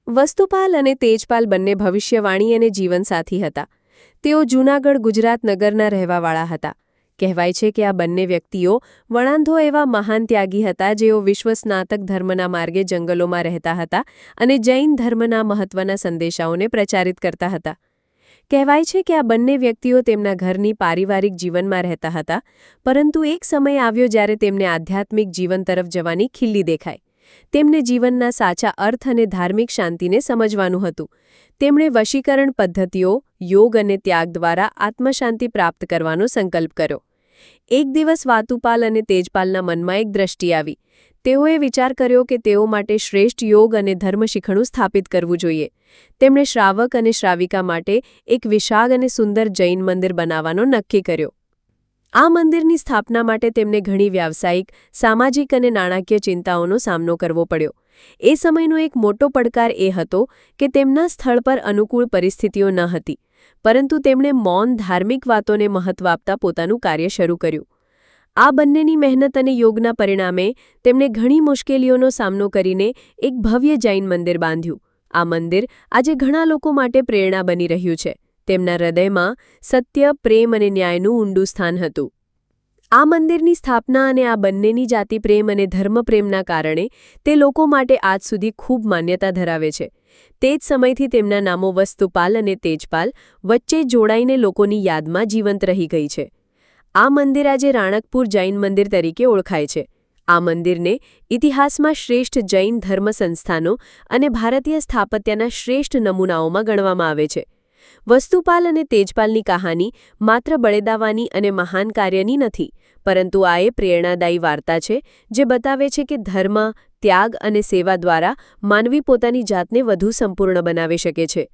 વસ્તુપાલ અને તેજપાલ બંને ભવિષ્યવાણી અને જીવનસાથી હતા. તેઓ જૂનાગઢ ગુજરાત નગરના રહેવાવાળા હતા. કહેવાય છે કે આ બંને વ્યક્તિઓ વણાંધો એવા મહાન ત્યાગી હતા જેઓ વિશ્વસ્નાતક ધર્મના માર્ગે જંગલોમાં રહેતા હતા અને જૈન ધર્મના મહત્વના સંદેશાઓને પ્રચારિત કરતા હતા. કહેવાય છે કે આ બંને વ્યક્તિઓ તેમના ઘરની પારિવારિક જીવનમાં રહેતા હતા, પરંતુ એક સમય આવ્યો જ્યારે તેમને આધ્યાત્મિક જીવન તરફ જવાની ખિલ્લી દેખાઈ. તેમને જીવનના સાચા અર્થ અને ધાર્મિક શાંતિને સમજવાનું હતું. તેમણે વશીકરણ પદ્ધતિઓ, યોગ અને ત્યાગ દ્વારા આત્મશાંતિ પ્રાપ્ત કરવાનો સંકલ્પ કર્યો. એક દિવસ વાતુપાલ અને તેજપાલના મનમાં એક દ્રષ્ટિ આવી. તેઓએ વિચાર કર્યો કે તેઓ માટે શ્રેષ્ઠ યોગ અને ધર્મ શિખણું સ્થાપિત કરવું જોઈએ. તેમણે શ્રાવક અને શ્રાવિકા માટે એક વિશાળ અને સુંદર જૈન મંદિર બનાવવાનો નક્કી કર્યો. આ મંદિરની સ્થાપના માટે તેમને ઘણી વ્યાવસાયિક, સામાજિક અને નાણાકીય ચિંતાઓનો સામનો કરવો પડ્યો. એ સમયનો એક મોટો પડકાર એ હતો કે તેમના સ્થળ પર અનુકૂળ પરિસ્થિતિઓ ન હતી, પરંતુ તેમણે મૌન ધાર્મિક વાતોને મહત્વ આપતા પોતાનું કાર્ય શરૂ કર્યું. આ બંનેની મહેનત અને યોગના પરિણામે તેમણે ઘણી મુશ્કેલીઓનો સામનો કરીને એક ભવ્ય જૈન મંદિર બાંધ્યું. આ મંદિર આજે ઘણા લોકો માટે પ્રેરણા બની રહ્યું છે. તેમના હૃદયમાં સત્ય, પ્રેમ અને ન્યાયનું ઊંડું સ્થાન હતું. આ મંદિરની સ્થાપના અને આ બંનેની જાતિપ્રેમ અને ધર્મપ્રેમના કારણે તે લોકો માટે આજ સુધી ખૂબ માન્યતા ધરાવે છે. તે જ સમયથી તેમના નામો વસ્તુપાલ અને તેજપાલ વચ્ચે જોડાઈને લોકોની યાદમાં જીવંત રહી ગઈ છે. આ મંદિર આજે રાણકપુર જૈન મંદિર તરીકે ઓળખાય છે. આ મંદિરને ઇતિહાસમાં શ્રેષ્ઠ જૈન ધર્મ સંસ્થાનો અને ભારતીય સ્થાપત્યના શ્રેષ્ઠ નમૂનાઓમાં ગણવામાં આવે છે. વસ્તુપાલ અને તેજપાલની કહાની માત્ર બળેદાવાની અને મહાન કાર્યની નથી, પરંતુ આ એ પ્રેરણાદાયી વાર્તા છે જે બતાવે છે કે ધર્મ, ત્યાગ અને સેવા દ્વારા માનવી પોતાની જાતને વધુ સંપૂર્ણ બનાવી શકે છે.